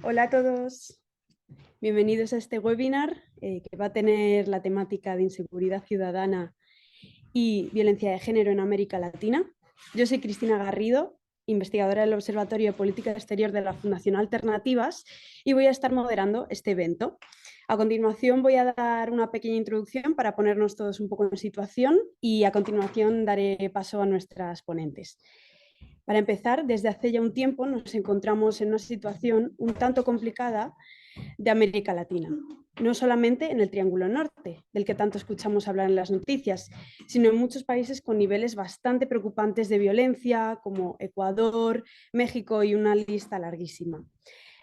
Hola a todos, bienvenidos a este webinar que va a tener la temática de inseguridad ciudadana y violencia de género en América Latina. Yo soy Cristina Garrido, investigadora del Observatorio de Política Exterior de la Fundación Alternativas y voy a estar moderando este evento. A continuación voy a dar una pequeña introducción para ponernos todos un poco en situación y a continuación daré paso a nuestras ponentes. Para empezar, desde hace ya un tiempo nos encontramos en una situación un tanto complicada de América Latina, no solamente en el Triángulo Norte, del que tanto escuchamos hablar en las noticias, sino en muchos países con niveles bastante preocupantes de violencia, como Ecuador, México y una lista larguísima.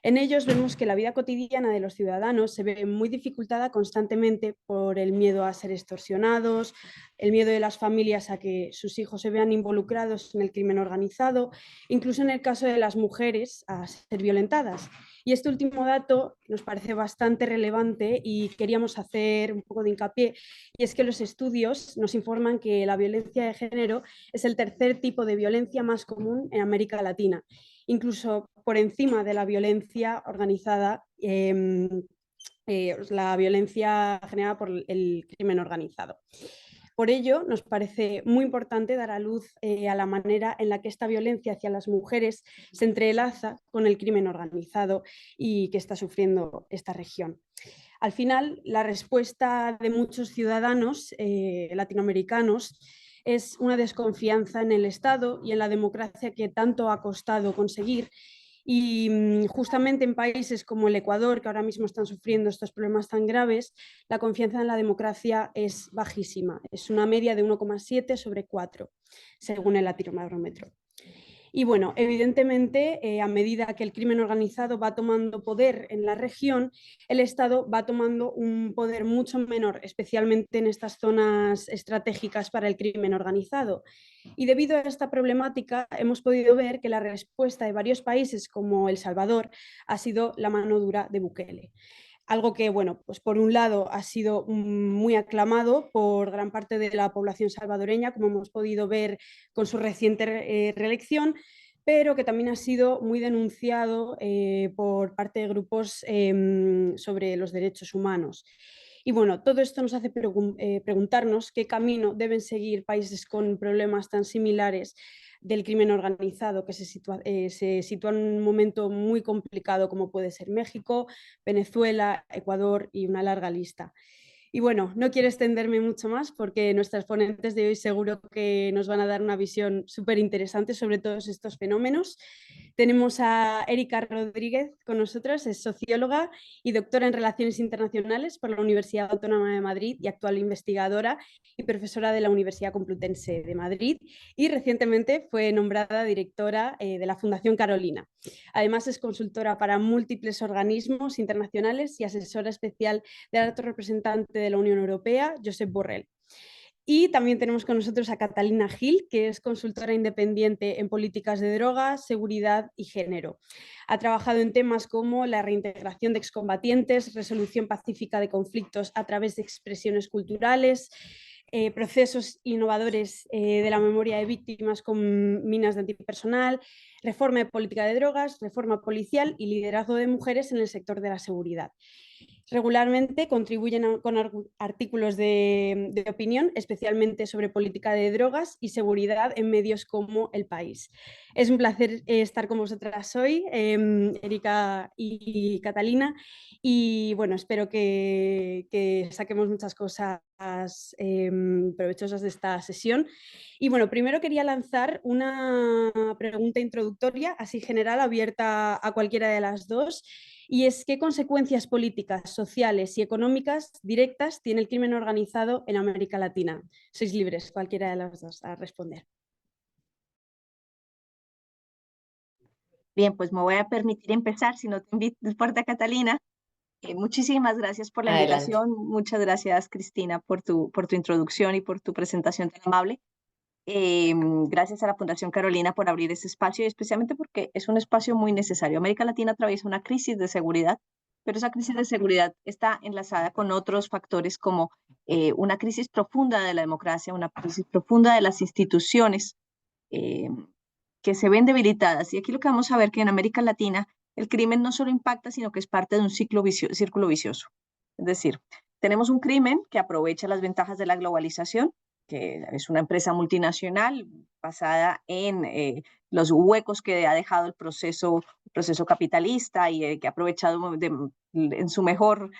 En ellos vemos que la vida cotidiana de los ciudadanos se ve muy dificultada constantemente por el miedo a ser extorsionados, el miedo de las familias a que sus hijos se vean involucrados en el crimen organizado, incluso en el caso de las mujeres a ser violentadas. Y este último dato nos parece bastante relevante y queríamos hacer un poco de hincapié, y es que los estudios nos informan que la violencia de género es el tercer tipo de violencia más común en América Latina, incluso por encima de la violencia organizada, la violencia generada por el crimen organizado. Por ello, nos parece muy importante dar a luz a la manera en la que esta violencia hacia las mujeres se entrelaza con el crimen organizado y que está sufriendo esta región. Al final, la respuesta de muchos ciudadanos latinoamericanos es una desconfianza en el Estado y en la democracia que tanto ha costado conseguir. Y justamente en países como el Ecuador, que ahora mismo están sufriendo estos problemas tan graves, la confianza en la democracia es bajísima. Es una media de 1,7 sobre 4, según el Latinobarómetro. Y bueno, evidentemente, a medida que el crimen organizado va tomando poder en la región, el Estado va tomando un poder mucho menor, especialmente en estas zonas estratégicas para el crimen organizado. Y debido a esta problemática, hemos podido ver que la respuesta de varios países, como El Salvador, ha sido la mano dura de Bukele. Algo que, bueno, pues por un lado ha sido muy aclamado por gran parte de la población salvadoreña, como hemos podido ver con su reciente reelección, pero que también ha sido muy denunciado por parte de grupos sobre los derechos humanos. Y bueno, todo esto nos hace preguntarnos qué camino deben seguir países con problemas tan similares del crimen organizado, que se sitúa en un momento muy complicado como puede ser México, Venezuela, Ecuador y una larga lista. Y bueno, no quiero extenderme mucho más porque nuestras ponentes de hoy seguro que nos van a dar una visión súper interesante sobre todos estos fenómenos. Tenemos a Erika Rodríguez con nosotros, es socióloga y doctora en Relaciones Internacionales por la Universidad Autónoma de Madrid y actual investigadora y profesora de la Universidad Complutense de Madrid, y recientemente fue nombrada directora de la Fundación Carolina. Además es consultora para múltiples organismos internacionales y asesora especial del alto representante de la Unión Europea, Josep Borrell. Y también tenemos con nosotros a Catalina Gil, que es consultora independiente en políticas de drogas, seguridad y género. Ha trabajado en temas como la reintegración de excombatientes, resolución pacífica de conflictos a través de expresiones culturales, procesos innovadores de la memoria de víctimas con minas de antipersonal, reforma de política de drogas, reforma policial y liderazgo de mujeres en el sector de la seguridad. Regularmente contribuyen con artículos de opinión, especialmente sobre política de drogas y seguridad en medios como El País. Es un placer estar con vosotras hoy, Erika y Catalina, y bueno, espero que saquemos muchas cosas provechosas de esta sesión. Y bueno, primero quería lanzar una pregunta introductoria, así general, abierta a cualquiera de las dos, y es qué consecuencias políticas, sociales y económicas directas tiene el crimen organizado en América Latina. Sois libres, cualquiera de las dos, a responder. Bien, pues me voy a permitir empezar, si no te importa, Catalina. Muchísimas gracias por la Adelante. invitación. Muchas gracias, Cristina, por tu introducción y por tu presentación tan amable. Gracias a la Fundación Carolina por abrir este espacio y especialmente porque es un espacio muy necesario. América Latina atraviesa una crisis de seguridad, pero esa crisis de seguridad está enlazada con otros factores como una crisis profunda de la democracia, una crisis profunda de las instituciones, eh, que se ven debilitadas. Y aquí lo que vamos a ver que en América Latina el crimen no solo impacta, sino que es parte de un círculo vicioso. Es decir, tenemos un crimen que aprovecha las ventajas de la globalización, que es una empresa multinacional basada en los huecos que ha dejado el proceso capitalista y que ha aprovechado en su mejor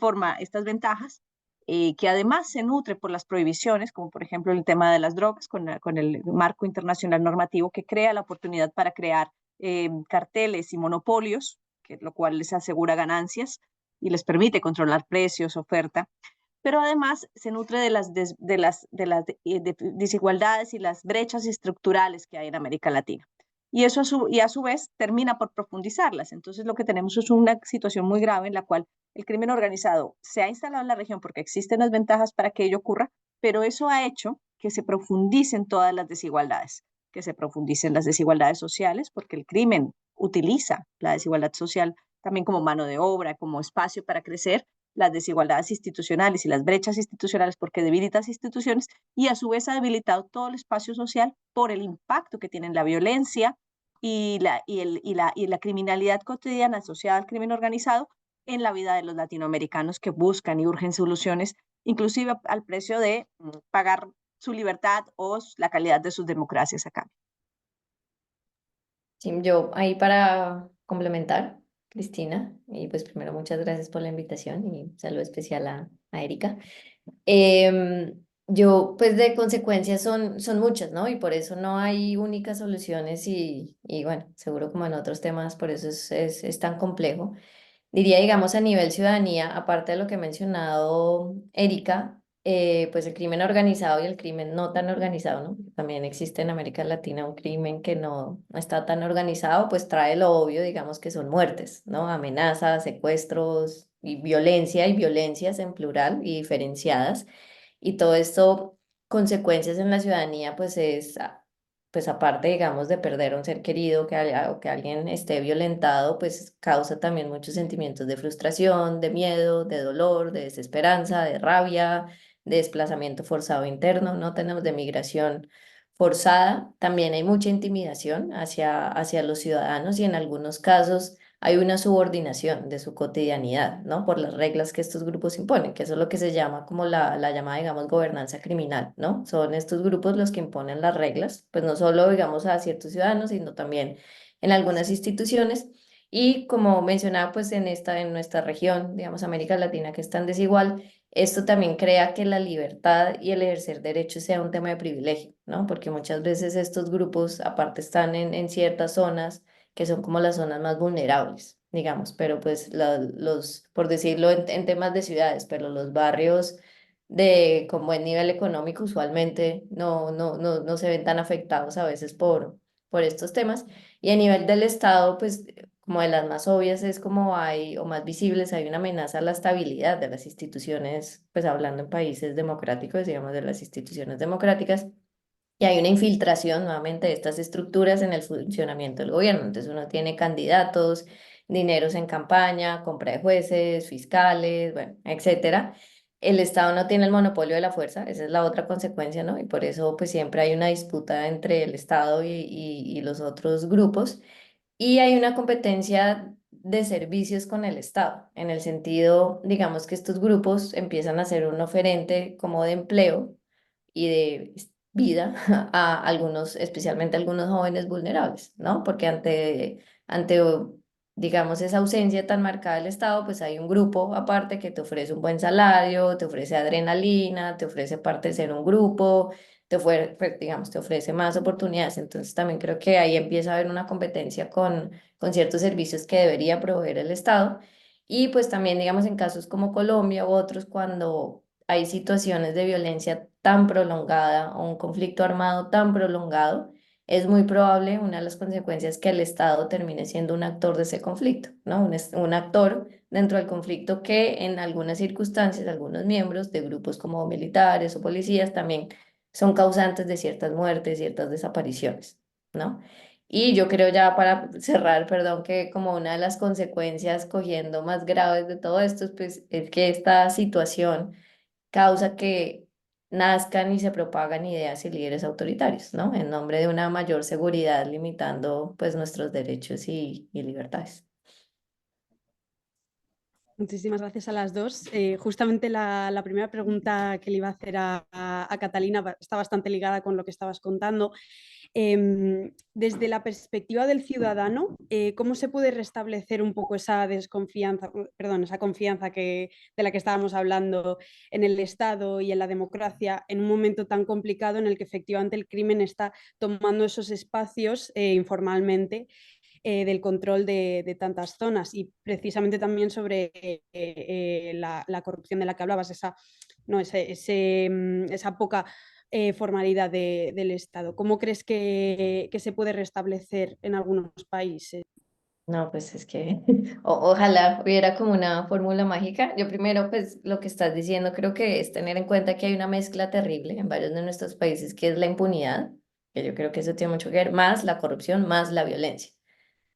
forma estas ventajas, que además se nutre por las prohibiciones, como por ejemplo el tema de las drogas, con el marco internacional normativo que crea la oportunidad para crear carteles y monopolios, lo cual les asegura ganancias y les permite controlar precios, oferta, pero además se nutre de las desigualdades y las brechas estructurales que hay en América Latina. Y a su vez termina por profundizarlas. Entonces lo que tenemos es una situación muy grave en la cual el crimen organizado se ha instalado en la región porque existen las ventajas para que ello ocurra, pero eso ha hecho que se profundicen todas las desigualdades, que se profundicen las desigualdades sociales, porque el crimen utiliza la desigualdad social también como mano de obra, como espacio para crecer, las desigualdades institucionales y las brechas institucionales porque debilita las instituciones y a su vez ha debilitado todo el espacio social por el impacto que tienen la violencia y la criminalidad cotidiana asociada al crimen organizado en la vida de los latinoamericanos que buscan y urgen soluciones, inclusive al precio de pagar su libertad o la calidad de sus democracias acá. Sí, yo ahí para complementar, Cristina, y pues primero muchas gracias por la invitación y saludo especial a Erika. Yo, pues de consecuencias son muchas, ¿no? Y por eso no hay únicas soluciones y bueno, seguro como en otros temas, por eso es tan complejo. Diría, digamos, a nivel ciudadanía, aparte de lo que ha mencionado Erika, pues el crimen organizado y el crimen no tan organizado, ¿no? También existe en América Latina un crimen que no está tan organizado, pues trae lo obvio, digamos, que son muertes, ¿no? Amenazas, secuestros y violencias en plural y diferenciadas. Y todo esto, consecuencias en la ciudadanía, pues es pues aparte, digamos, de perder a un ser querido o que alguien esté violentado, pues causa también muchos sentimientos de frustración, de miedo, de dolor, de desesperanza, de rabia, de desplazamiento forzado interno, ¿no? Tenemos de migración forzada, también hay mucha intimidación hacia los ciudadanos y en algunos casos hay una subordinación de su cotidianidad, ¿no? Por las reglas que estos grupos imponen, que eso es lo que se llama como la llamada, digamos, gobernanza criminal, ¿no? Son estos grupos los que imponen las reglas, pues no solo, digamos, a ciertos ciudadanos, sino también en algunas instituciones. Y como mencionaba, pues en nuestra región, digamos, América Latina, que es tan desigual, esto también crea que la libertad y el ejercer derechos sea un tema de privilegio, ¿no? Porque muchas veces estos grupos, aparte, están en ciertas zonas que son como las zonas más vulnerables, digamos, pero pues por decirlo en temas de ciudades, pero los barrios con buen nivel económico usualmente no se ven tan afectados a veces por estos temas. Y a nivel del Estado, pues como de las más obvias es como hay, o más visibles, hay una amenaza a la estabilidad de las instituciones, pues hablando en países democráticos, digamos, de las instituciones democráticas y hay una infiltración nuevamente de estas estructuras en el funcionamiento del gobierno. Entonces uno tiene candidatos, dineros en campaña, compra de jueces, fiscales, bueno, etcétera. El Estado no tiene el monopolio de la fuerza, esa es la otra consecuencia, ¿no? Y por eso pues siempre hay una disputa entre el Estado y los otros grupos. Y hay una competencia de servicios con el Estado, en el sentido, digamos que estos grupos empiezan a ser un oferente como de empleo y de vida a algunos, especialmente a algunos jóvenes vulnerables, ¿no? Porque ante, digamos, esa ausencia tan marcada del Estado, pues hay un grupo aparte que te ofrece un buen salario, te ofrece adrenalina, te ofrece pertenecer a un grupo, pues, digamos, te ofrece más oportunidades. Entonces también creo que ahí empieza a haber una competencia con ciertos servicios que debería proveer el Estado. Y pues también, digamos, en casos como Colombia u otros, cuando hay situaciones de violencia tan prolongada o un conflicto armado tan prolongado, es muy probable una de las consecuencias que el Estado termine siendo un actor de ese conflicto, ¿no? Un actor dentro del conflicto que en algunas circunstancias, algunos miembros de grupos como militares o policías también son causantes de ciertas muertes, ciertas desapariciones, ¿no? Y yo creo ya para cerrar, perdón, que como una de las consecuencias cogiendo más graves de todo esto, pues es que esta situación causa que nazcan y se propagan ideas y líderes autoritarios, ¿no? En nombre de una mayor seguridad, limitando pues nuestros derechos y libertades. Muchísimas gracias a las dos. Justamente la primera pregunta que le iba a hacer a Catalina está bastante ligada con lo que estabas contando. Desde la perspectiva del ciudadano, ¿cómo se puede restablecer un poco esa desconfianza, perdón, esa confianza de la que estábamos hablando en el Estado y en la democracia en un momento tan complicado en el que efectivamente el crimen está tomando esos espacios informalmente del control de tantas zonas? Y precisamente también sobre la corrupción de la que hablabas, no, esa poca formalidad del Estado. ¿Cómo crees que se puede restablecer en algunos países? No, pues es que ojalá hubiera como una fórmula mágica. Yo primero, pues lo que estás diciendo creo que es tener en cuenta que hay una mezcla terrible en varios de nuestros países, que es la impunidad, que yo creo que eso tiene mucho que ver, más la corrupción, más la violencia,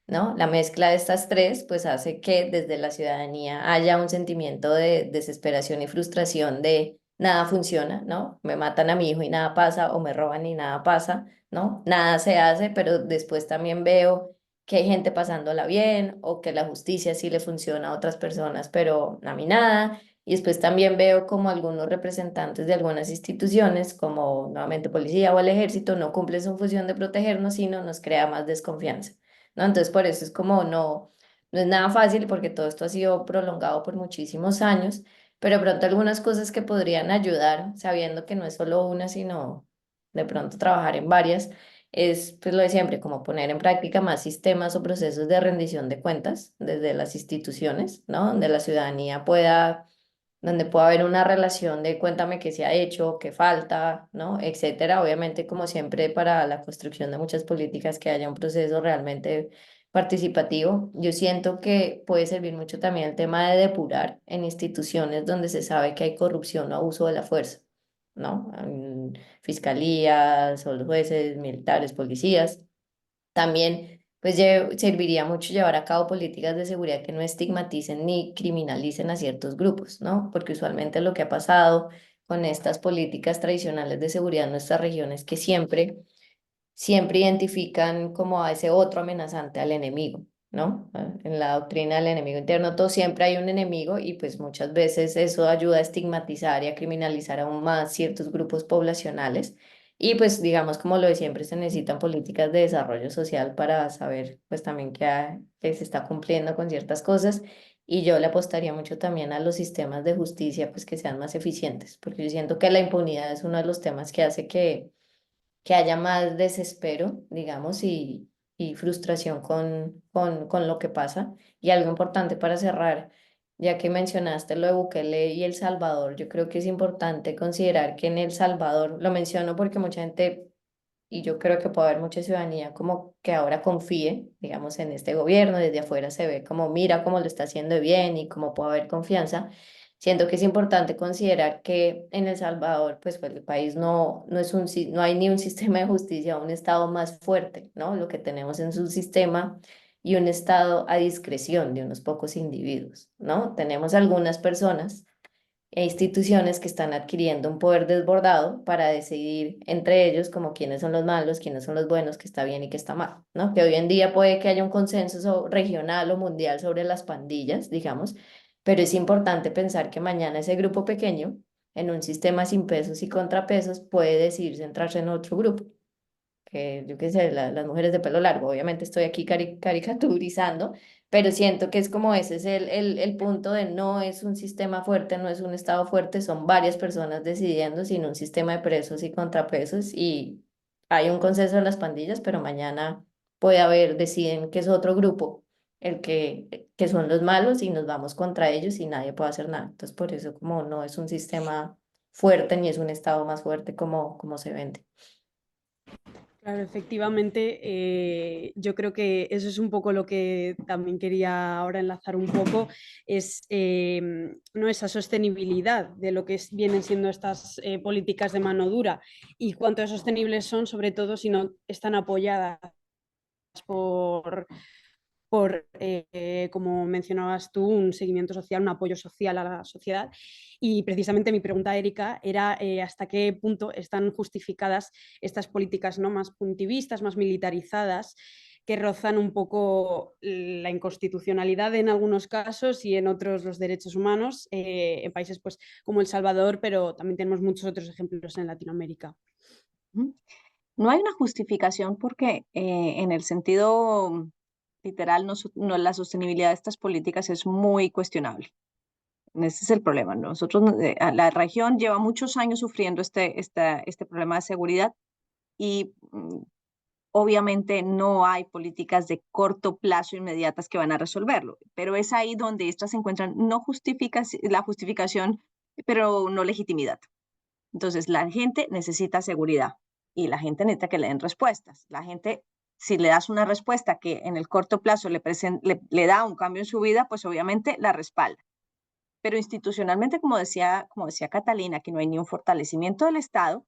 ¿no? La mezcla de estas tres, pues hace que desde la ciudadanía haya un sentimiento de desesperación y frustración de nada funciona, ¿no? Me matan a mi hijo y nada pasa, o me roban y nada pasa, ¿no? Nada se hace, pero después también veo que hay gente pasándola bien, o que la justicia sí le funciona a otras personas, pero a mí nada. Y después también veo como algunos representantes de algunas instituciones, como nuevamente policía o el ejército, no cumplen su función de protegernos, sino nos crea más desconfianza, ¿no? Entonces, por eso es como no es nada fácil porque todo esto ha sido prolongado por muchísimos años, pero de pronto algunas cosas que podrían ayudar, sabiendo que no es solo una, sino de pronto trabajar en varias, es pues lo de siempre, como poner en práctica más sistemas o procesos de rendición de cuentas desde las instituciones, ¿no? Donde la ciudadanía pueda, donde pueda haber una relación de cuéntame qué se ha hecho, qué falta, ¿no? Etcétera. Obviamente, como siempre, para la construcción de muchas políticas, que haya un proceso realmente participativo. Yo siento que puede servir mucho también el tema de depurar en instituciones donde se sabe que hay corrupción o abuso de la fuerza, ¿no? En fiscalías o los jueces, militares, policías. También, pues serviría mucho llevar a cabo políticas de seguridad que no estigmaticen ni criminalicen a ciertos grupos, ¿no? Porque usualmente lo que ha pasado con estas políticas tradicionales de seguridad en nuestras regiones, que siempre identifican como a ese otro amenazante, al enemigo, ¿no? En la doctrina del enemigo interno, todo siempre hay un enemigo, y pues muchas veces eso ayuda a estigmatizar y a criminalizar aún más ciertos grupos poblacionales. Y pues digamos, como lo de siempre, se necesitan políticas de desarrollo social para saber pues también que se está cumpliendo con ciertas cosas. Y yo le apostaría mucho también a los sistemas de justicia, pues que sean más eficientes, porque yo siento que la impunidad es uno de los temas que hace que haya más desespero, digamos, y frustración con lo que pasa. Y algo importante para cerrar, ya que mencionaste lo de Bukele y El Salvador, yo creo que es importante considerar que en El Salvador, lo menciono porque mucha gente, y yo creo que puede haber mucha ciudadanía como que ahora confíe, digamos, en este gobierno, desde afuera se ve como mira cómo lo está haciendo bien y cómo puede haber confianza. Siento que es importante considerar que en El Salvador, pues el país no es no hay ni un sistema de justicia, un Estado más fuerte, ¿no? Lo que tenemos en su sistema, y un Estado a discreción de unos pocos individuos, ¿no? Tenemos algunas personas e instituciones que están adquiriendo un poder desbordado para decidir entre ellos como quiénes son los malos, quiénes son los buenos, qué está bien y qué está mal, ¿no? Que hoy en día puede que haya un consenso regional o mundial sobre las pandillas, digamos, pero es importante pensar que mañana ese grupo pequeño, en un sistema sin pesos y contrapesos, puede decidir centrarse en otro grupo, que yo qué sé, las mujeres de pelo largo. Obviamente estoy aquí caricaturizando, pero siento que es como ese es el punto de no es un sistema fuerte, no es un Estado fuerte, son varias personas decidiendo sin un sistema de presos y contrapesos, y hay un consenso en las pandillas, pero mañana puede haber, deciden que es otro grupo el que son los malos y nos vamos contra ellos y nadie puede hacer nada. Entonces, por eso como no es un sistema fuerte ni es un Estado más fuerte como se vende. Claro, efectivamente, yo creo que eso es un poco lo que también quería ahora enlazar un poco, es ¿no? esa sostenibilidad de lo que vienen siendo estas políticas de mano dura, y cuánto de sostenibles son, sobre todo si no están apoyadas por, como mencionabas tú, un seguimiento social, un apoyo social a la sociedad. Y precisamente mi pregunta, Erika, era hasta qué punto están justificadas estas políticas, ¿no? más punitivistas, más militarizadas, que rozan un poco la inconstitucionalidad en algunos casos y en otros los derechos humanos, en países pues, como El Salvador, pero también tenemos muchos otros ejemplos en Latinoamérica. No hay una justificación porque en el sentido literal la sostenibilidad de estas políticas es muy cuestionable. Ese es el problema. Nosotros, la región lleva muchos años sufriendo este problema de seguridad y obviamente no hay políticas de corto plazo inmediatas que van a resolverlo, pero es ahí donde estas se encuentran no la justificación, pero no legitimidad. Entonces, la gente necesita seguridad y la gente necesita que le den respuestas. La gente, si le das una respuesta que en el corto plazo le da un cambio en su vida, pues obviamente la respalda. Pero institucionalmente, como decía Catalina, que no hay ni un fortalecimiento del Estado,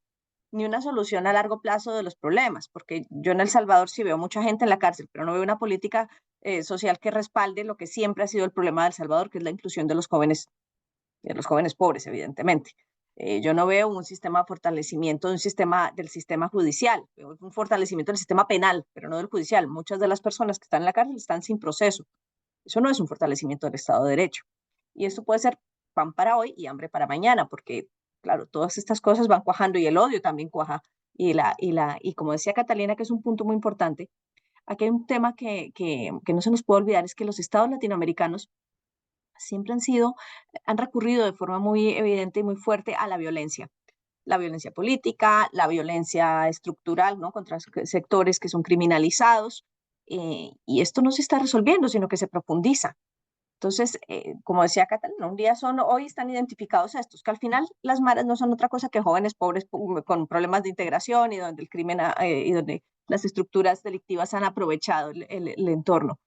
ni una solución a largo plazo de los problemas, porque yo en El Salvador sí veo mucha gente en la cárcel, pero no veo una política social que respalde lo que siempre ha sido el problema de El Salvador, que es la inclusión de los jóvenes pobres, evidentemente. Yo no veo un sistema de fortalecimiento del sistema judicial, veo un fortalecimiento del sistema penal, pero no del judicial. Muchas de las personas que están en la cárcel están sin proceso. Eso no es un fortalecimiento del Estado de Derecho. Y esto puede ser pan para hoy y hambre para mañana, porque, claro, todas estas cosas van cuajando y el odio también cuaja. Y como decía Catalina, que es un punto muy importante, aquí hay un tema que no se nos puede olvidar, es que los estados latinoamericanos siempre han recurrido de forma muy evidente y muy fuerte a la violencia política, la violencia estructural, ¿no? Contra sectores que son criminalizados, y esto no se está resolviendo, sino que se profundiza. Entonces, como decía Catalina, hoy están identificados estos, que al final las maras no son otra cosa que jóvenes pobres con problemas de integración y donde el crimen y donde las estructuras delictivas han aprovechado el entorno.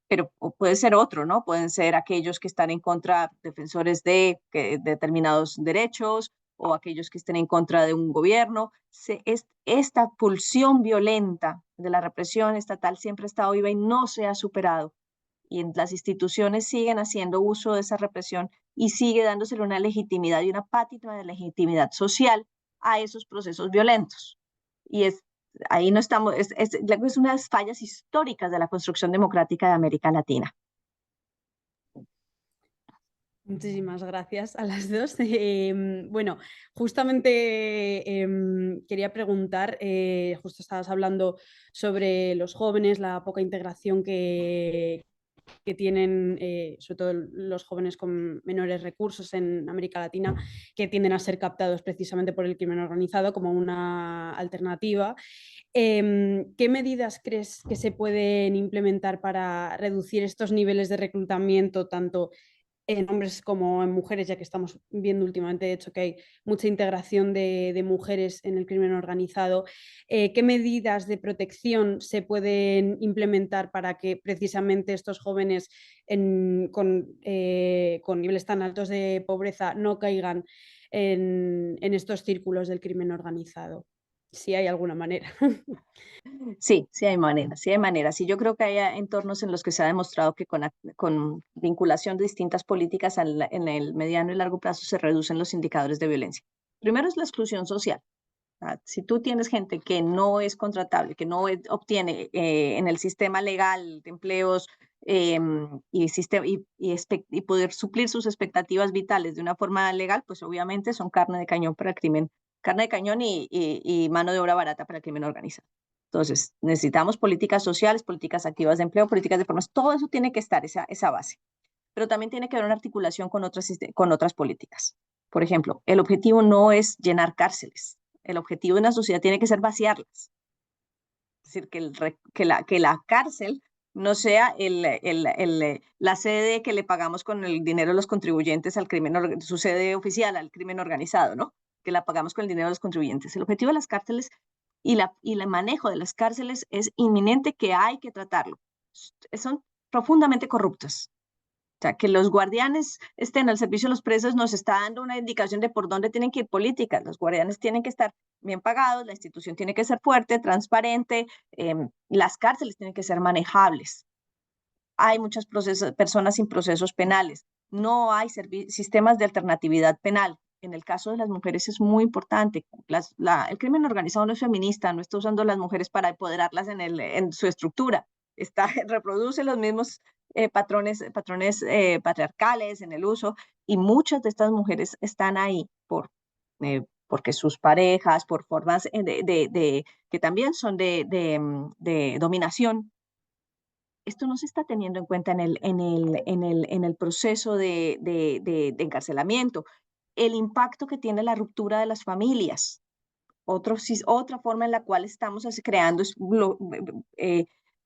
Pero puede ser otro, ¿no? Pueden ser aquellos que están en contra, defensores de determinados derechos, o aquellos que estén en contra de un gobierno. Esta pulsión violenta de la represión estatal siempre ha estado viva y no se ha superado. Y las instituciones siguen haciendo uso de esa represión y sigue dándosele una legitimidad y una pátina de legitimidad social a esos procesos violentos. Y ahí no estamos, es unas fallas históricas de la construcción democrática de América Latina. Muchísimas gracias a las dos. Bueno, justamente quería preguntar, justo estabas hablando sobre los jóvenes, la poca integración que tienen, sobre todo los jóvenes con menores recursos en América Latina, que tienden a ser captados precisamente por el crimen organizado como una alternativa. ¿Qué medidas crees que se pueden implementar para reducir estos niveles de reclutamiento, tanto en hombres como en mujeres, ya que estamos viendo últimamente, de hecho, que hay mucha integración de mujeres en el crimen organizado? ¿Qué medidas de protección se pueden implementar para que precisamente estos jóvenes con niveles tan altos de pobreza no caigan en estos círculos del crimen organizado? Si hay alguna manera. Sí, sí hay maneras, sí hay maneras. Y yo creo que hay entornos en los que se ha demostrado que con vinculación de distintas políticas en el mediano y largo plazo se reducen los indicadores de violencia. Primero es la exclusión social. Si tú tienes gente que no es contratable, que no obtiene en el sistema legal de empleos y poder suplir sus expectativas vitales de una forma legal, pues obviamente son carne de cañón para el crimen, carne de cañón y mano de obra barata para el crimen organizado. Entonces, necesitamos políticas sociales, políticas activas de empleo, políticas de formación, todo eso tiene que estar, esa base. Pero también tiene que haber una articulación con otras políticas. Por ejemplo, el objetivo no es llenar cárceles. El objetivo de una sociedad tiene que ser vaciarlas. Es decir, que la cárcel no sea la sede que le pagamos con el dinero de los contribuyentes al crimen, su sede oficial al crimen organizado, ¿no? Que la pagamos con el dinero de los contribuyentes. El objetivo de las cárceles y el manejo de las cárceles es inminente, que hay que tratarlo. Son profundamente corruptas. O sea, que los guardianes estén al servicio de los presos nos está dando una indicación de por dónde tienen que ir políticas. Los guardianes tienen que estar bien pagados, la institución tiene que ser fuerte, transparente, las cárceles tienen que ser manejables. Hay muchas personas sin procesos penales, no hay sistemas de alternatividad penal. En el caso de las mujeres es muy importante. El crimen organizado no es feminista, no está usando a las mujeres para empoderarlas en su estructura. Reproduce los mismos patrones patriarcales en el uso, y muchas de estas mujeres están ahí porque sus parejas, por formas que también son de dominación. Esto no se está teniendo en cuenta en el proceso de encarcelamiento. El impacto que tiene la ruptura de las familias. Otra forma en la cual estamos creando eh,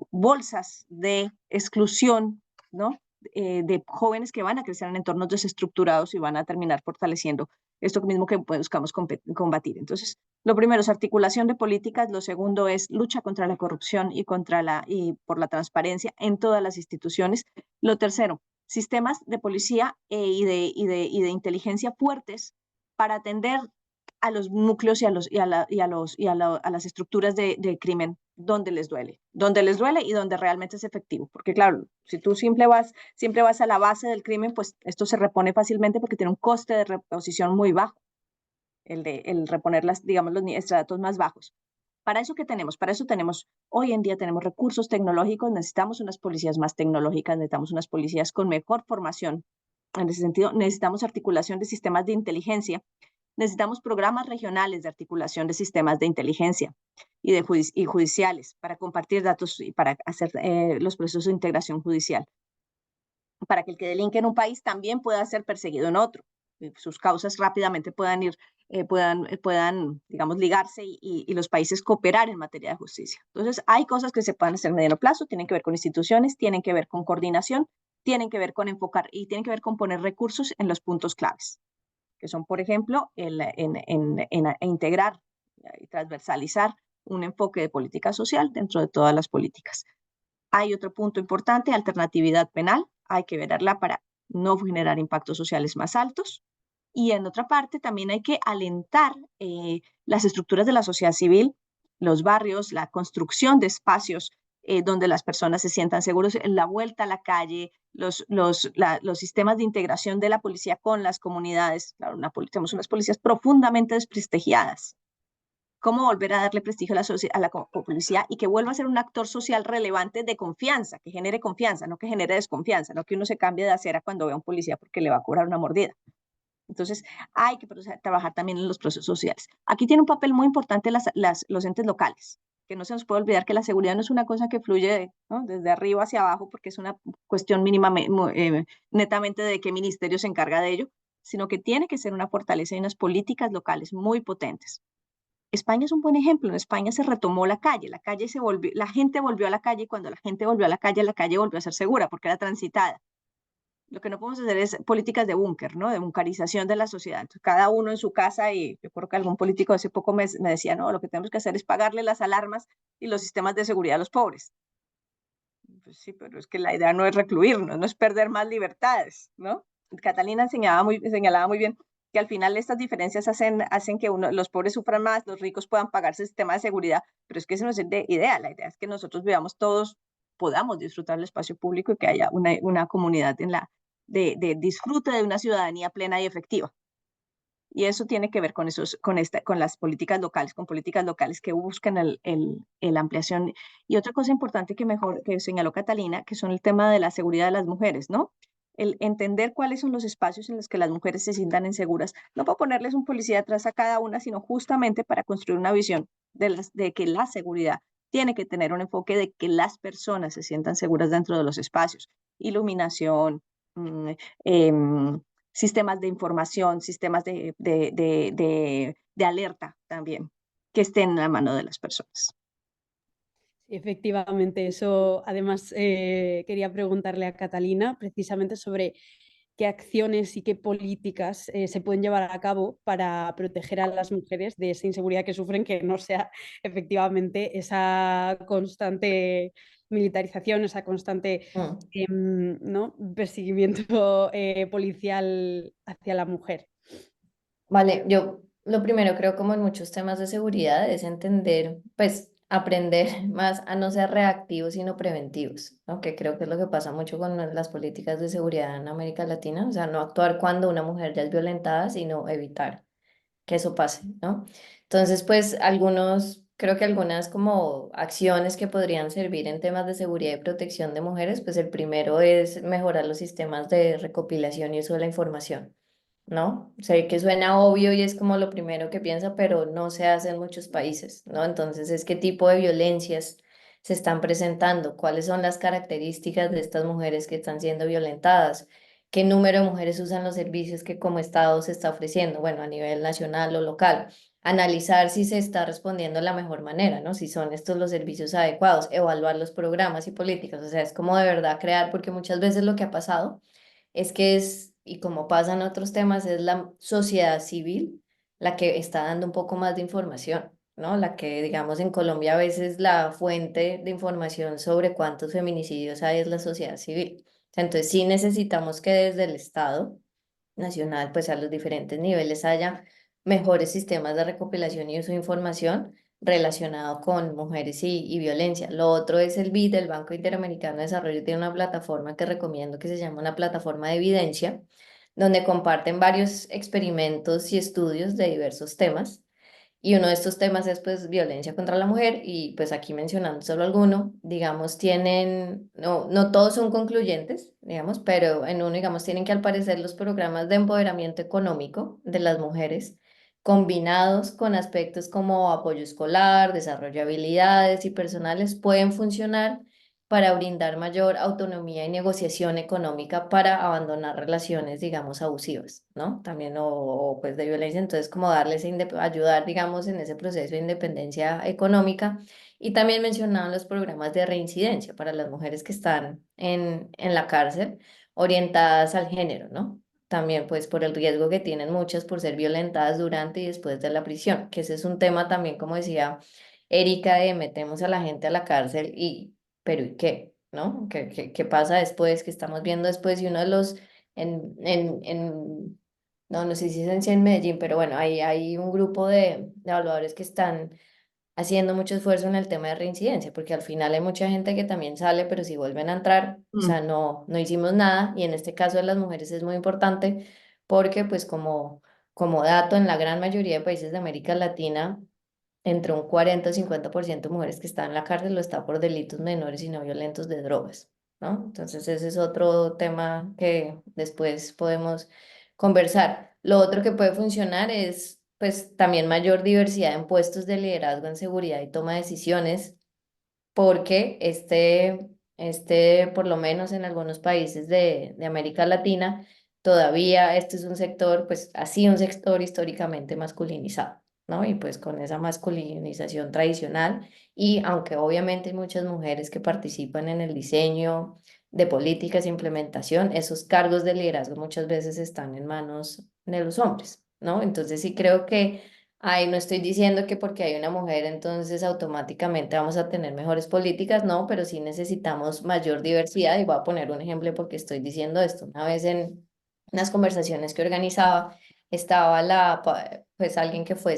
bolsas de exclusión, ¿no? De jóvenes que van a crecer en entornos desestructurados y van a terminar fortaleciendo esto mismo que buscamos combatir. Entonces, lo primero es articulación de políticas, lo segundo es lucha contra la corrupción y por la transparencia en todas las instituciones. Lo tercero, sistemas de policía y de inteligencia fuertes para atender a los núcleos a las estructuras de crimen donde les duele y donde realmente es efectivo. Porque claro, si tú siempre vas a la base del crimen, pues esto se repone fácilmente porque tiene un coste de reposición muy bajo, el reponer digamos, los estratos más bajos. ¿Para eso qué tenemos? Para eso hoy en día tenemos recursos tecnológicos, necesitamos unas policías más tecnológicas, necesitamos unas policías con mejor formación. En ese sentido, necesitamos articulación de sistemas de inteligencia. Necesitamos programas regionales de articulación de sistemas de inteligencia y judiciales para compartir datos y para hacer los procesos de integración judicial, para que el que delinque en un país también pueda ser perseguido en otro, sus causas rápidamente puedan, digamos, ligarse y los países cooperar en materia de justicia. Entonces, hay cosas que se pueden hacer a mediano plazo, tienen que ver con instituciones, tienen que ver con coordinación, tienen que ver con enfocar y tienen que ver con poner recursos en los puntos claves, que son, por ejemplo, integrar y transversalizar un enfoque de política social dentro de todas las políticas. Hay otro punto importante, alternatividad penal, hay que verla para no generar impactos sociales más altos. Y en otra parte también hay que alentar las estructuras de la sociedad civil, los barrios, la construcción de espacios donde las personas se sientan seguros, en la vuelta a la calle, los sistemas de integración de la policía con las comunidades. Claro, tenemos unas policías profundamente desprestigiadas. ¿Cómo volver a darle prestigio a la policía y que vuelva a ser un actor social relevante de confianza, que genere confianza, no que genere desconfianza, no que uno se cambie de acera cuando ve a un policía porque le va a cobrar una mordida? Entonces, hay que trabajar también en los procesos sociales. Aquí tiene un papel muy importante los entes locales, que no se nos puede olvidar que la seguridad no es una cosa que fluye, ¿no?, desde arriba hacia abajo, porque es una cuestión netamente de qué ministerio se encarga de ello, sino que tiene que ser una fortaleza y unas políticas locales muy potentes. España es un buen ejemplo. En España se retomó la calle la gente volvió a la calle, y cuando la gente volvió a la calle volvió a ser segura porque era transitada. Lo que no podemos hacer es políticas de búnker, ¿no? De bunkerización de la sociedad. Entonces, cada uno en su casa, y yo creo que algún político hace poco me decía, no, lo que tenemos que hacer es pagarle las alarmas y los sistemas de seguridad a los pobres. Pues sí, pero es que la idea no es recluirnos, no es perder más libertades, ¿no? Catalina señalaba muy bien que al final estas diferencias hacen que los pobres sufran más, los ricos puedan pagarse el sistema de seguridad, pero es que eso no es la idea es que nosotros vivamos todos, podamos disfrutar del espacio público y que haya una comunidad de disfrute de una ciudadanía plena y efectiva. Y eso tiene que ver con las políticas locales, con políticas locales que buscan la ampliación. Y otra cosa importante que señaló Catalina, que son el tema de la seguridad de las mujeres, ¿no? El entender cuáles son los espacios en los que las mujeres se sientan inseguras, no para ponerles un policía atrás a cada una, sino justamente para construir una visión de que la seguridad tiene que tener un enfoque de que las personas se sientan seguras dentro de los espacios. Iluminación, sistemas de información, sistemas de alerta también, que estén en la mano de las personas. Efectivamente, eso además quería preguntarle a Catalina precisamente sobre qué acciones y qué políticas se pueden llevar a cabo para proteger a las mujeres de esa inseguridad que sufren, que no sea efectivamente esa constante militarización, esa constante ¿no?, perseguimiento policial hacia la mujer. Vale, yo lo primero creo como en muchos temas de seguridad es entender, pues aprender más a no ser reactivos, sino preventivos, ¿no? Que creo que es lo que pasa mucho con las políticas de seguridad en América Latina, o sea, no actuar cuando una mujer ya es violentada, sino evitar que eso pase, ¿no? Entonces, pues creo que algunas como acciones que podrían servir en temas de seguridad y protección de mujeres, pues el primero es mejorar los sistemas de recopilación y uso de la información, ¿no? Sé que suena obvio y es como lo primero que piensa, pero no se hace en muchos países, ¿no? Entonces, es qué tipo de violencias se están presentando, cuáles son las características de estas mujeres que están siendo violentadas, qué número de mujeres usan los servicios que como Estado se está ofreciendo, bueno, a nivel nacional o local. Analizar si se está respondiendo de la mejor manera, ¿no? Si son estos los servicios adecuados, evaluar los programas y políticas, o sea, es como de verdad crear, porque muchas veces lo que ha pasado es que y como pasa en otros temas, es la sociedad civil la que está dando un poco más de información, ¿no? La que, digamos, en Colombia a veces la fuente de información sobre cuántos feminicidios hay es la sociedad civil. O sea, entonces sí necesitamos que desde el Estado nacional, pues a los diferentes niveles haya mejores sistemas de recopilación y uso de información relacionado con mujeres y violencia. Lo otro es el BID, el Banco Interamericano de Desarrollo, tiene una plataforma que recomiendo que se llama una plataforma de evidencia, donde comparten varios experimentos y estudios de diversos temas. Y uno de estos temas es pues violencia contra la mujer y pues aquí mencionando solo alguno, digamos, no todos son concluyentes, digamos, pero en uno, digamos, tienen que al parecer los programas de empoderamiento económico de las mujeres combinados con aspectos como apoyo escolar, desarrollo de habilidades y personales pueden funcionar para brindar mayor autonomía y negociación económica para abandonar relaciones, digamos, abusivas, ¿no? También pues de violencia, entonces como darles, ayudar, digamos, en ese proceso de independencia económica. Y también mencionaban los programas de reincidencia para las mujeres que están en la cárcel, orientadas al género, ¿no? También pues por el riesgo que tienen muchas por ser violentadas durante y después de la prisión, que ese es un tema también, como decía Erika, de metemos a la gente a la cárcel y pero ¿y qué? ¿No? ¿Qué pasa después? ¿Qué estamos viendo después? Y uno de los, no sé si es en Medellín, pero bueno, hay un grupo de evaluadores que están haciendo mucho esfuerzo en el tema de reincidencia, porque al final hay mucha gente que también sale, pero si vuelven a entrar, o Mm. sea, no hicimos nada, y en este caso de las mujeres es muy importante, porque pues como dato, en la gran mayoría de países de América Latina, entre un 40 y 50% de mujeres que están en la cárcel lo está por delitos menores y no violentos de drogas, ¿no? Entonces ese es otro tema que después podemos conversar. Lo otro que puede funcionar es pues también mayor diversidad en puestos de liderazgo en seguridad y toma de decisiones, porque por lo menos en algunos países de América Latina, todavía este es un sector, pues así un sector históricamente masculinizado, ¿no? Y pues con esa masculinización tradicional, y aunque obviamente hay muchas mujeres que participan en el diseño de políticas e implementación, esos cargos de liderazgo muchas veces están en manos de los hombres, ¿no? Entonces sí creo que ay, no estoy diciendo que porque hay una mujer entonces automáticamente vamos a tener mejores políticas, no, pero sí necesitamos mayor diversidad y voy a poner un ejemplo porque estoy diciendo esto. Una vez en unas conversaciones que organizaba estaba pues alguien que fue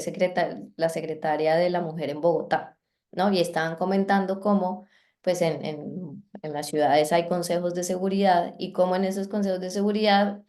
la secretaria de la mujer en Bogotá, ¿no? Y estaban comentando cómo pues en las ciudades hay consejos de seguridad y cómo en esos consejos de seguridad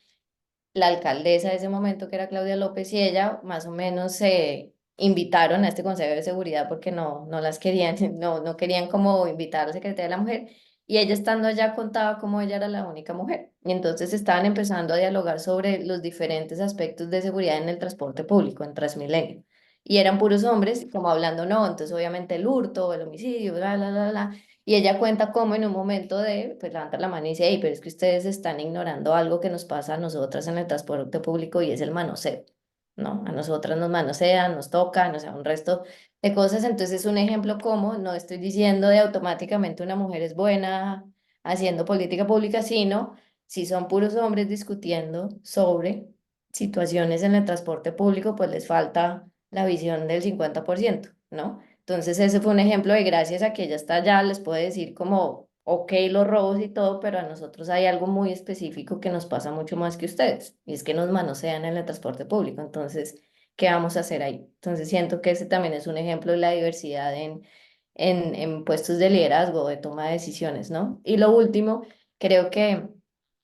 la alcaldesa de ese momento, que era Claudia López, y ella más o menos se invitaron a este Consejo de Seguridad porque no las querían, no querían como invitar a la Secretaría de la Mujer, y ella estando allá contaba cómo ella era la única mujer. Y entonces estaban empezando a dialogar sobre los diferentes aspectos de seguridad en el transporte público, en Transmilenio. Y eran puros hombres, como hablando, no, entonces obviamente el hurto, el homicidio, bla, bla, bla, bla. Y ella cuenta cómo en un momento pues levanta la mano y dice, hey, pero es que ustedes están ignorando algo que nos pasa a nosotras en el transporte público y es el manoseo, ¿no? A nosotras nos manosean, nos tocan, o sea, un resto de cosas. Entonces es un ejemplo como, no estoy diciendo de automáticamente una mujer es buena haciendo política pública, sino si son puros hombres discutiendo sobre situaciones en el transporte público, pues les falta la visión del 50%, ¿no? Entonces ese fue un ejemplo de gracias a que ella está allá, les puede decir como, ok, los robos y todo, pero a nosotros hay algo muy específico que nos pasa mucho más que ustedes, y es que nos manosean en el transporte público. Entonces, ¿qué vamos a hacer ahí? Entonces siento que ese también es un ejemplo de la diversidad en puestos de liderazgo, de toma de decisiones, ¿no? Y lo último, creo que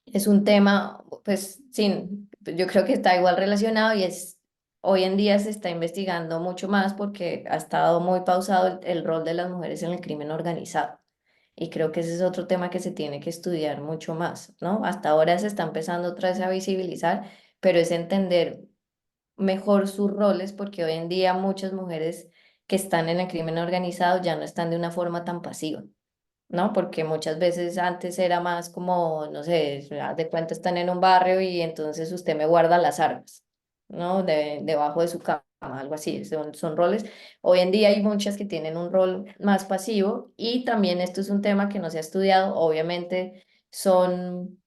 es un tema, pues, sin, yo creo que está igual relacionado y es, hoy en día se está investigando mucho más porque ha estado muy pausado el rol de las mujeres en el crimen organizado. Y creo que ese es otro tema que se tiene que estudiar mucho más, ¿no? Hasta ahora se está empezando otra vez a visibilizar, pero es entender mejor sus roles porque hoy en día muchas mujeres que están en el crimen organizado ya no están de una forma tan pasiva. ¿No? Porque muchas veces antes era más como, no sé, haz de cuenta están en un barrio y entonces usted me guarda las armas, ¿no? Debajo de su cama, algo así, son roles. Hoy en día hay muchas que tienen un rol más pasivo y también esto es un tema que no se ha estudiado, obviamente son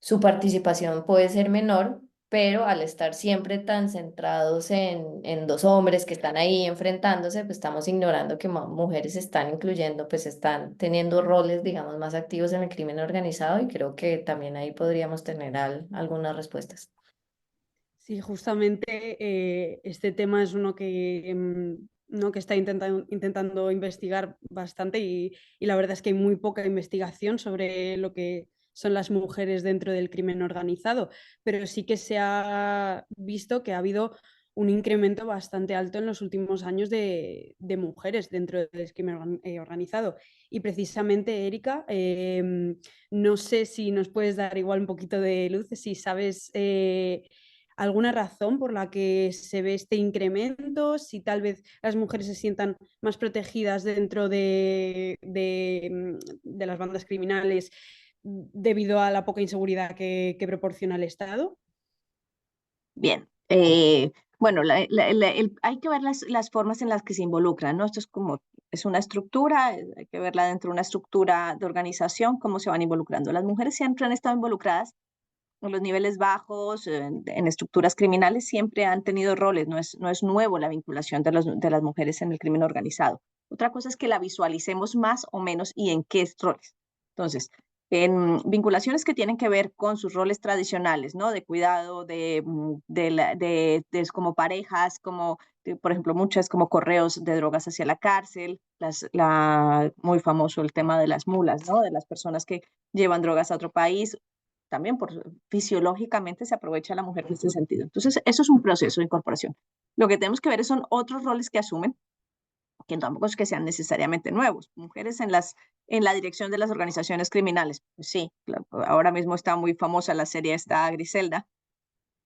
su participación puede ser menor, pero al estar siempre tan centrados en dos hombres que están ahí enfrentándose, pues estamos ignorando que mujeres están incluyendo, pues están teniendo roles, digamos, más activos en el crimen organizado y creo que también ahí podríamos tener algunas respuestas. Sí, justamente este tema es uno que, ¿no? que está intentando investigar bastante y la verdad es que hay muy poca investigación sobre lo que son las mujeres dentro del crimen organizado, pero sí que se ha visto que ha habido un incremento bastante alto en los últimos años de mujeres dentro del crimen organizado. Y precisamente, Erika, no sé si nos puedes dar igual un poquito de luz, si sabes alguna razón por la que se ve este incremento, si tal vez las mujeres se sientan más protegidas dentro de las bandas criminales debido a la poca inseguridad que proporciona el Estado. Bien, bueno, hay que ver las formas en las que se involucran, ¿no? Esto es como, es una estructura, hay que verla dentro de una estructura de organización, cómo se van involucrando. Las mujeres siempre han estado involucradas en los niveles bajos, en estructuras criminales, siempre han tenido roles, no es nuevo la vinculación de las mujeres en el crimen organizado. Otra cosa es que la visualicemos más o menos y en qué roles. Entonces, en vinculaciones que tienen que ver con sus roles tradicionales, ¿no? De cuidado, de como parejas, como, por ejemplo, muchas como correos de drogas hacia la cárcel, muy famoso el tema de las mulas, ¿no? De las personas que llevan drogas a otro país, también fisiológicamente se aprovecha la mujer en este sentido. Entonces, eso es un proceso de incorporación. Lo que tenemos que ver son otros roles que asumen, que tampoco es que sean necesariamente nuevos. Mujeres en la dirección de las organizaciones criminales. Pues sí, ahora mismo está muy famosa la serie esta Griselda,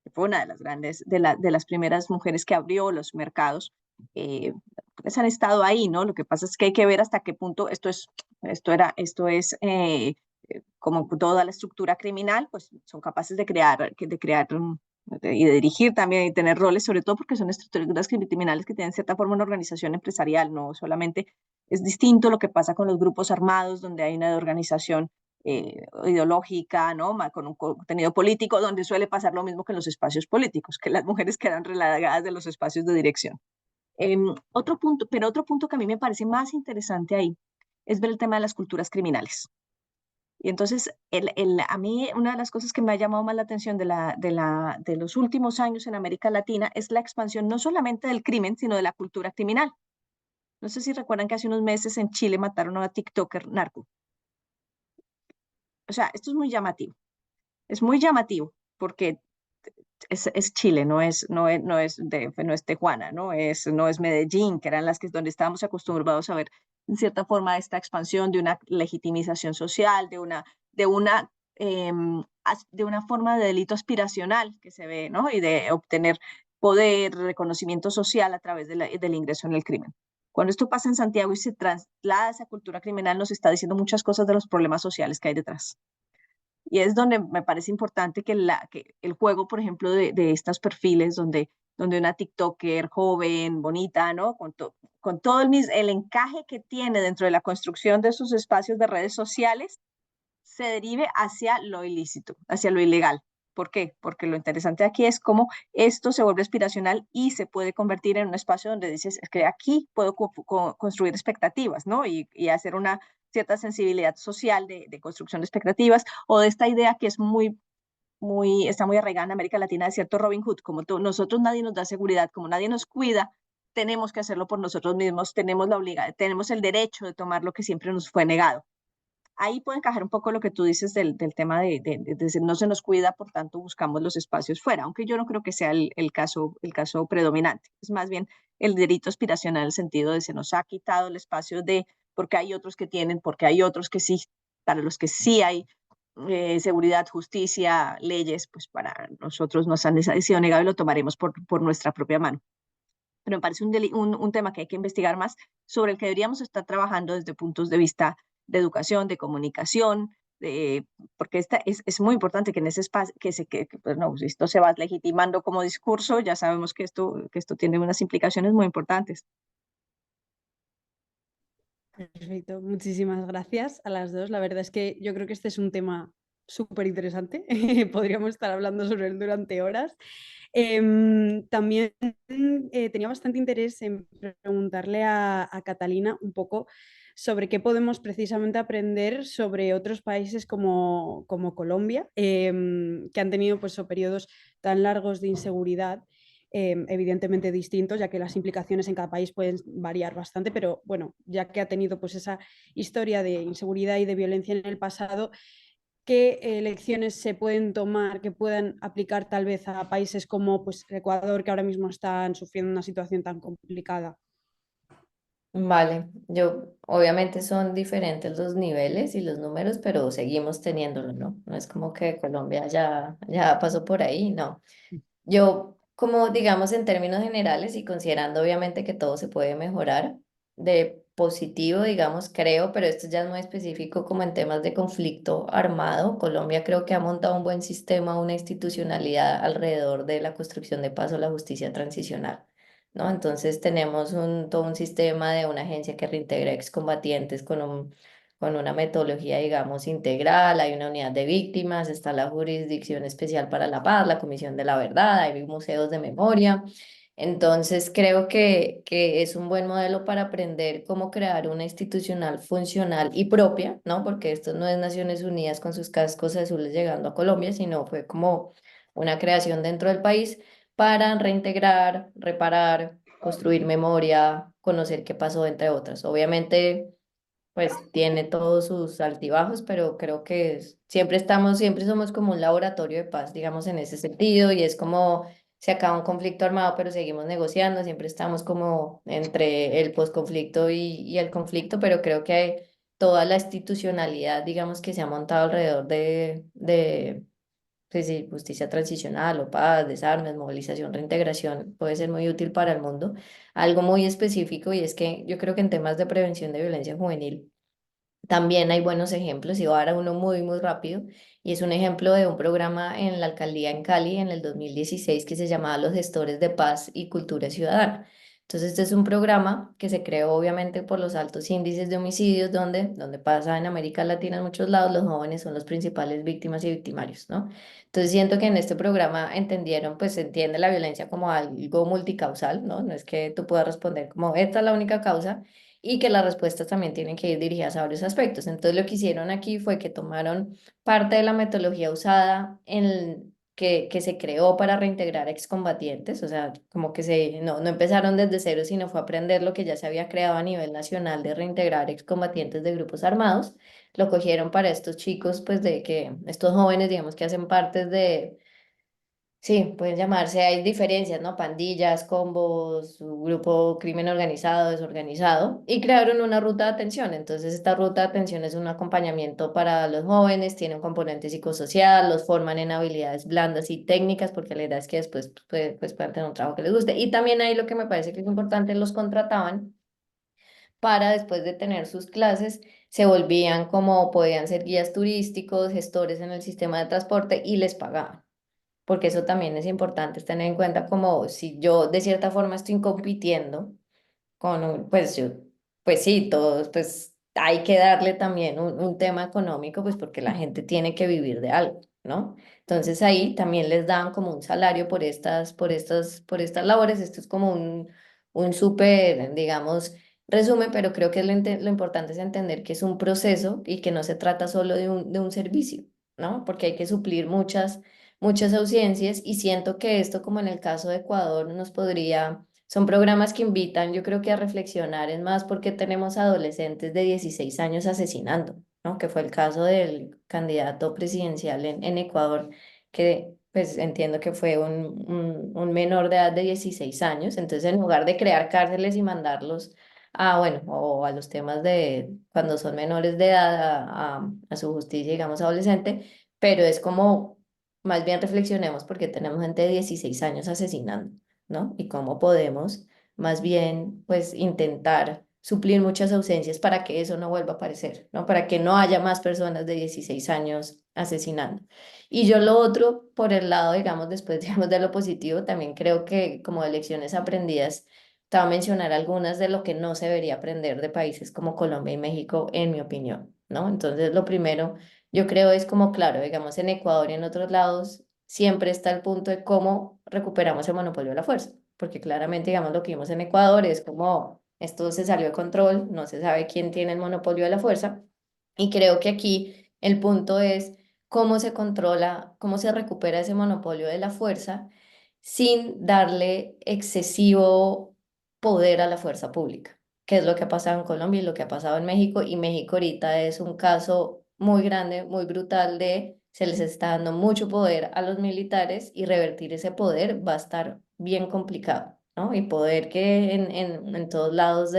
que fue una de las grandes, de las primeras mujeres que abrió los mercados. Pues han estado ahí, ¿no? Lo que pasa es que hay que ver hasta qué punto esto es como toda la estructura criminal, pues son capaces de crear y de dirigir también y tener roles, sobre todo porque son estructuras criminales que tienen cierta forma una organización empresarial, no solamente es distinto lo que pasa con los grupos armados, donde hay una organización ideológica, ¿no? Con un contenido político, donde suele pasar lo mismo que en los espacios políticos, que las mujeres quedan relegadas de los espacios de dirección. Otro punto que a mí me parece más interesante ahí es ver el tema de las culturas criminales. Y entonces, a mí una de las cosas que me ha llamado más la atención de los últimos años en América Latina es la expansión no solamente del crimen, sino de la cultura criminal. No sé si recuerdan que hace unos meses en Chile mataron a una TikToker narco. O sea, esto es muy llamativo porque es Chile, no es Tijuana, no es Medellín, que eran las que donde estábamos acostumbrados a ver en cierta forma esta expansión de una legitimización social, de una forma de delito aspiracional que se ve, ¿no? Y de obtener poder, reconocimiento social a través del ingreso en el crimen. Cuando esto pasa en Santiago y se traslada a esa cultura criminal, nos está diciendo muchas cosas de los problemas sociales que hay detrás. Y es donde me parece importante que el juego, por ejemplo, de estos perfiles donde una TikToker joven, bonita, ¿no? Con todo el encaje que tiene dentro de la construcción de sus espacios de redes sociales, se derive hacia lo ilícito, hacia lo ilegal. ¿Por qué? Porque lo interesante aquí es cómo esto se vuelve aspiracional y se puede convertir en un espacio donde dices, es que aquí puedo construir expectativas, ¿no? Y hacer una cierta sensibilidad social de construcción de expectativas o de esta idea que es está muy arraigada en América Latina de cierto Robin Hood, como nosotros nadie nos da seguridad, como nadie nos cuida, tenemos que hacerlo por nosotros mismos, tenemos el derecho de tomar lo que siempre nos fue negado. Ahí puede encajar un poco lo que tú dices del tema de decir no se nos cuida, por tanto buscamos los espacios fuera, aunque yo no creo que sea el caso predominante. Es más bien el delito aspiracional en el sentido de se nos ha quitado el espacio de porque hay otros que tienen, porque hay otros que sí, para los que sí hay seguridad, justicia, leyes, pues para nosotros nos han sido negado y lo tomaremos por nuestra propia mano. Pero me parece un tema que hay que investigar más, sobre el que deberíamos estar trabajando desde puntos de vista de educación, de comunicación, porque es muy importante que en ese espacio, pues no, si esto se va legitimando como discurso, ya sabemos que esto tiene unas implicaciones muy importantes. Perfecto, muchísimas gracias a las dos. La verdad es que yo creo que este es un tema súper interesante. Podríamos estar hablando sobre él durante horas. También tenía bastante interés en preguntarle a Catalina un poco sobre qué podemos precisamente aprender sobre otros países como Colombia, que han tenido pues, periodos tan largos de inseguridad, evidentemente distintos, ya que las implicaciones en cada país pueden variar bastante, pero bueno, ya que ha tenido pues, esa historia de inseguridad y de violencia en el pasado, ¿qué lecciones se pueden tomar que puedan aplicar tal vez a países como pues, Ecuador, que ahora mismo están sufriendo una situación tan complicada? Vale, yo obviamente son diferentes los niveles y los números, pero seguimos teniéndolo, ¿no? No es como que Colombia ya pasó por ahí, no. Yo, como digamos en términos generales y considerando obviamente que todo se puede mejorar, de positivo, digamos, creo, pero esto ya es muy específico como en temas de conflicto armado. Colombia creo que ha montado un buen sistema, una institucionalidad alrededor de la construcción de paz o la justicia transicional. ¿No? Entonces tenemos todo un sistema de una agencia que reintegra excombatientes con una metodología, digamos, integral, hay una unidad de víctimas, está la Jurisdicción Especial para la Paz, la Comisión de la Verdad, hay museos de memoria. Entonces creo que es un buen modelo para aprender cómo crear una institucional funcional y propia, ¿no? Porque esto no es Naciones Unidas con sus cascos azules llegando a Colombia, sino fue como una creación dentro del país para reintegrar, reparar, construir memoria, conocer qué pasó, entre otras. Obviamente, pues tiene todos sus altibajos, pero creo que siempre somos como un laboratorio de paz, digamos, en ese sentido, y es como se acaba un conflicto armado, pero seguimos negociando, siempre estamos como entre el posconflicto y el conflicto, pero creo que hay toda la institucionalidad, digamos, que se ha montado alrededor de pues sí, justicia transicional o paz, desarmes, movilización, reintegración, puede ser muy útil para el mundo. Algo muy específico y es que yo creo que en temas de prevención de violencia juvenil también hay buenos ejemplos y voy a dar uno muy, muy rápido y es un ejemplo de un programa en la alcaldía en Cali en el 2016 que se llamaba Los Gestores de Paz y Cultura Ciudadana. Entonces, este es un programa que se creó obviamente por los altos índices de homicidios donde pasa en América Latina en muchos lados, los jóvenes son los principales víctimas y victimarios, ¿no? Entonces, siento que en este programa entendieron, pues se entiende la violencia como algo multicausal, ¿no? No es que tú puedas responder como esta es la única causa, y que las respuestas también tienen que ir dirigidas a varios aspectos. Entonces, lo que hicieron aquí fue que tomaron parte de la metodología usada que se creó para reintegrar excombatientes, o sea, como que no empezaron desde cero, sino fue aprender lo que ya se había creado a nivel nacional de reintegrar excombatientes de grupos armados. Lo cogieron para estos chicos, pues de que estos jóvenes, digamos, que hacen parte de. Sí, pueden llamarse, hay diferencias, ¿no? Pandillas, combos, grupo crimen organizado, desorganizado, y crearon una ruta de atención. Entonces, esta ruta de atención es un acompañamiento para los jóvenes, tiene un componente psicosocial, los forman en habilidades blandas y técnicas, porque la idea es que después pues, puedan tener un trabajo que les guste. Y también ahí lo que me parece que es importante, los contrataban para después de tener sus clases, se volvían como podían ser guías turísticos, gestores en el sistema de transporte y les pagaban porque eso también es importante es tener en cuenta como si yo de cierta forma estoy compitiendo con pues yo, pues sí, todos, pues hay que darle también un tema económico, pues porque la gente tiene que vivir de algo, ¿no? Entonces ahí también les dan como un salario por estas labores, esto es como un súper, digamos, resumen, pero creo que lo importante es entender que es un proceso y que no se trata solo de un servicio, ¿no? Porque hay que suplir muchas ausencias y siento que esto, como en el caso de Ecuador, nos podría son programas que invitan, yo creo que a reflexionar, es más porque tenemos adolescentes de 16 años asesinando, ¿no? Que fue el caso del candidato presidencial en Ecuador, que pues entiendo que fue un menor de edad de 16 años. Entonces, en lugar de crear cárceles y mandarlos a, bueno, o a los temas de cuando son menores de edad a su justicia, digamos, adolescente, pero es como, más bien reflexionemos porque tenemos gente de 16 años asesinando, ¿no? Y cómo podemos más bien pues intentar suplir muchas ausencias para que eso no vuelva a aparecer, ¿no? Para que no haya más personas de 16 años asesinando. Y yo lo otro, por el lado, digamos, después, digamos, de lo positivo, también creo que como de lecciones aprendidas, te voy a mencionar algunas de lo que no se debería aprender de países como Colombia y México, en mi opinión, ¿no? Entonces, lo primero, yo creo es como, claro, digamos, en Ecuador y en otros lados, siempre está el punto de cómo recuperamos el monopolio de la fuerza, porque claramente, digamos, lo que vimos en Ecuador es como esto se salió de control, no se sabe quién tiene el monopolio de la fuerza, y creo que aquí el punto es cómo se controla, cómo se recupera ese monopolio de la fuerza sin darle excesivo poder a la fuerza pública, que es lo que ha pasado en Colombia y lo que ha pasado en México, y México ahorita es un caso muy grande, muy brutal de se les está dando mucho poder a los militares y revertir ese poder va a estar bien complicado, ¿no? Y poder que en todos lados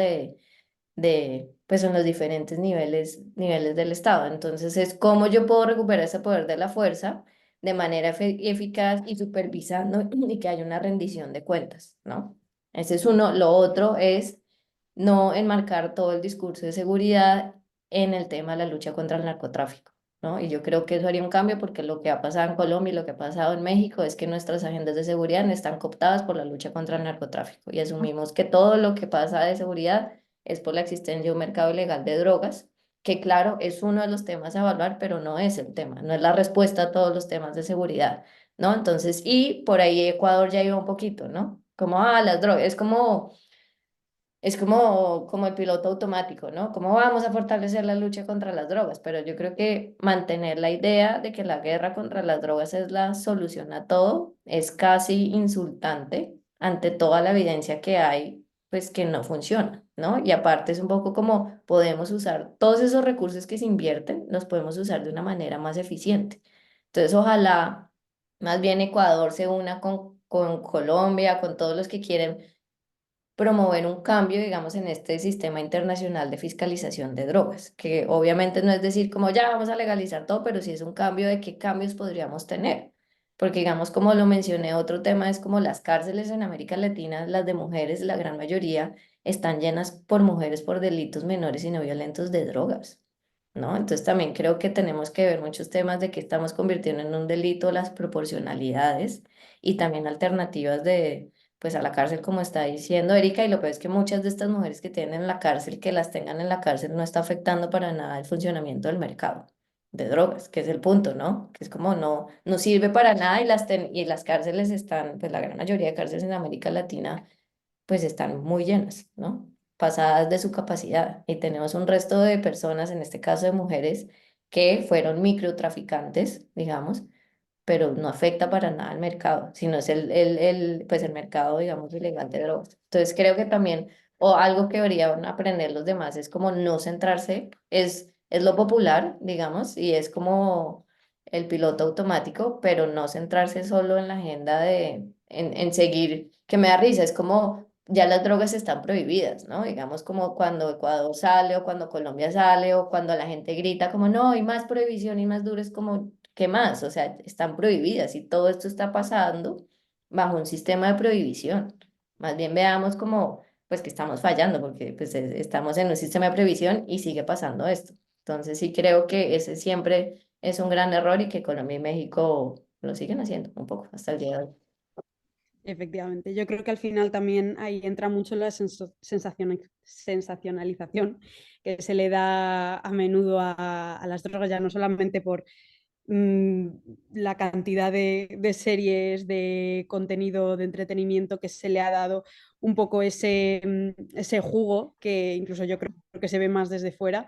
pues en los diferentes niveles del Estado. Entonces es cómo yo puedo recuperar ese poder de la fuerza de manera eficaz y supervisando y que haya una rendición de cuentas, ¿no? Ese es uno. Lo otro es no enmarcar todo el discurso de seguridad en el tema de la lucha contra el narcotráfico, ¿no? Y yo creo que eso haría un cambio porque lo que ha pasado en Colombia y lo que ha pasado en México es que nuestras agendas de seguridad están cooptadas por la lucha contra el narcotráfico y asumimos que todo lo que pasa de seguridad es por la existencia de un mercado ilegal de drogas, que claro, es uno de los temas a evaluar, pero no es el tema, no es la respuesta a todos los temas de seguridad, ¿no? Entonces, y por ahí Ecuador ya iba un poquito, ¿no? Como, las drogas, como el piloto automático, ¿no? ¿Cómo vamos a fortalecer la lucha contra las drogas? Pero yo creo que mantener la idea de que la guerra contra las drogas es la solución a todo es casi insultante ante toda la evidencia que hay, pues que no funciona, ¿no? Y aparte es un poco como podemos usar todos esos recursos que se invierten, los podemos usar de una manera más eficiente. Entonces, ojalá más bien Ecuador se una con Colombia, con todos los que quieren promover un cambio, digamos, en este sistema internacional de fiscalización de drogas, que obviamente no es decir como ya vamos a legalizar todo, pero sí es un cambio de qué cambios podríamos tener. Porque digamos, como lo mencioné, otro tema es como las cárceles en América Latina, las de mujeres, la gran mayoría están llenas por mujeres por delitos menores y no violentos de drogas, ¿no? Entonces también creo que tenemos que ver muchos temas de que estamos convirtiendo en un delito las proporcionalidades y también alternativas de pues a la cárcel, como está diciendo Erika, y lo peor es que muchas de estas mujeres que tienen en la cárcel, que las tengan en la cárcel, no está afectando para nada el funcionamiento del mercado de drogas, que es el punto, ¿no? Que es como no sirve para nada y las cárceles están, pues la gran mayoría de cárceles en América Latina, pues están muy llenas, ¿no? Pasadas de su capacidad. Y tenemos un resto de personas, en este caso de mujeres, que fueron microtraficantes, digamos, pero no afecta para nada al mercado, sino es pues el mercado, digamos, ilegal de drogas. Entonces creo que también, o algo que deberían aprender los demás, es como no centrarse, es lo popular, digamos, y es como el piloto automático, pero no centrarse solo en la agenda en seguir, que me da risa, es como ya las drogas están prohibidas, ¿no? Digamos como cuando Ecuador sale o cuando Colombia sale o cuando la gente grita como no, y más prohibición y más duro, es como ¿qué más? O sea, están prohibidas y todo esto está pasando bajo un sistema de prohibición. Más bien veamos como, pues que estamos fallando porque pues estamos en un sistema de prohibición y sigue pasando esto. Entonces sí creo que ese siempre es un gran error y que Colombia y México lo siguen haciendo un poco hasta el día de hoy. Efectivamente, yo creo que al final también ahí entra mucho la sensacionalización que se le da a menudo a las drogas, ya no solamente por mm, la cantidad de series, de contenido, de entretenimiento que se le ha dado un poco ese jugo que incluso yo creo que se ve más desde fuera,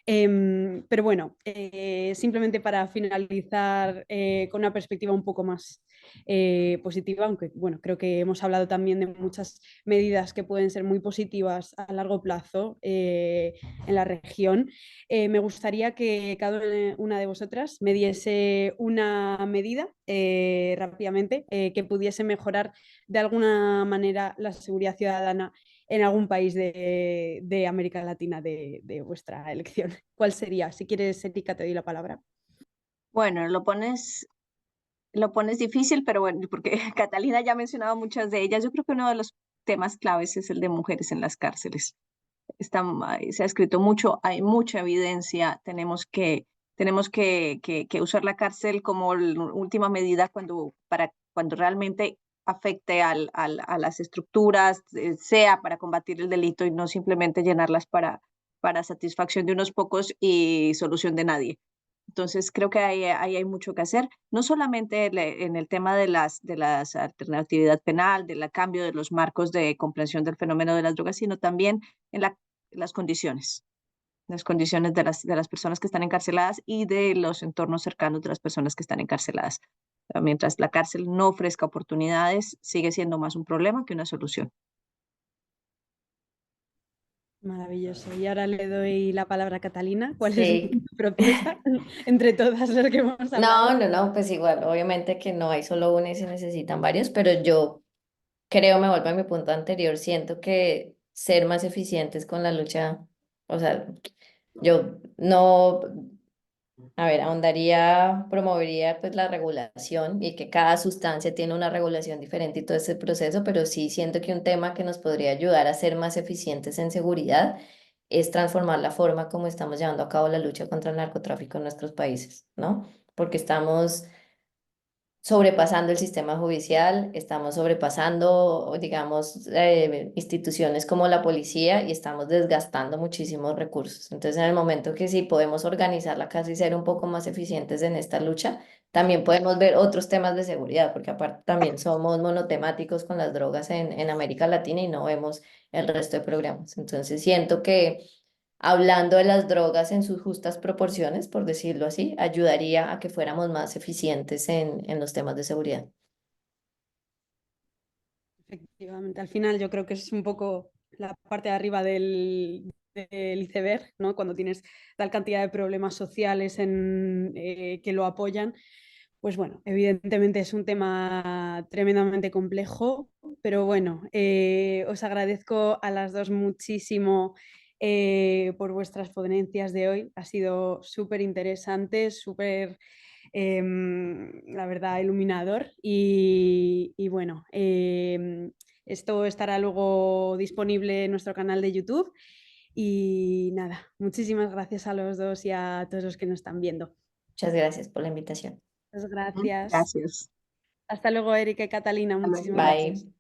Pero bueno, simplemente para finalizar con una perspectiva un poco más positiva, aunque bueno, creo que hemos hablado también de muchas medidas que pueden ser muy positivas a largo plazo en la región. Me gustaría que cada una de vosotras me diese una medida rápidamente que pudiese mejorar de alguna manera la seguridad ciudadana en algún país de América Latina de vuestra elección. ¿Cuál sería? Si quieres, Erika, te doy la palabra. Bueno, lo pones difícil, pero bueno, porque Catalina ya ha mencionado muchas de ellas. Yo creo que uno de los temas claves es el de mujeres en las cárceles. Se ha escrito mucho, hay mucha evidencia, tenemos que usar la cárcel como última medida cuando realmente afecte a las estructuras, sea para combatir el delito y no simplemente llenarlas para satisfacción de unos pocos y solución de nadie. Entonces, creo que ahí hay mucho que hacer, no solamente en el tema de las alternatividad penal, del cambio de los marcos de comprensión del fenómeno de las drogas, sino también en las condiciones de las personas que están encarceladas y de los entornos cercanos de las personas que están encarceladas. Mientras la cárcel no ofrezca oportunidades, sigue siendo más un problema que una solución. Maravilloso. Y ahora le doy la palabra a Catalina. ¿Cuál es Sí. tu propuesta entre todas las que hemos No, hablado? no, no, pues igual, obviamente que no hay solo una y se necesitan varios, pero yo creo, me vuelvo a mi punto anterior, siento que ser más eficientes con la lucha, o sea, yo no, a ver, ahondaría, promovería pues la regulación y que cada sustancia tiene una regulación diferente y todo ese proceso, pero sí siento que un tema que nos podría ayudar a ser más eficientes en seguridad es transformar la forma como estamos llevando a cabo la lucha contra el narcotráfico en nuestros países, ¿no? Porque estamos sobrepasando el sistema judicial, estamos sobrepasando, digamos, instituciones como la policía y estamos desgastando muchísimos recursos. Entonces, en el momento que sí podemos organizar la casa y ser un poco más eficientes en esta lucha, también podemos ver otros temas de seguridad, porque aparte también somos monotemáticos con las drogas en América Latina y no vemos el resto de programas. Entonces, siento que hablando de las drogas en sus justas proporciones, por decirlo así, ayudaría a que fuéramos más eficientes en los temas de seguridad. Efectivamente, al final yo creo que es un poco la parte de arriba del iceberg, ¿no? Cuando tienes tal cantidad de problemas sociales que lo apoyan, pues bueno, evidentemente es un tema tremendamente complejo, pero bueno, os agradezco a las dos muchísimo por vuestras ponencias de hoy. Ha sido súper interesante, súper la verdad, iluminador. Y bueno, esto estará luego disponible en nuestro canal de YouTube. Y nada, muchísimas gracias a los dos y a todos los que nos están viendo. Muchas gracias por la invitación. Muchas gracias. Gracias. Hasta luego, Erika y Catalina. Hasta luego, Muchísimas gracias. Bye.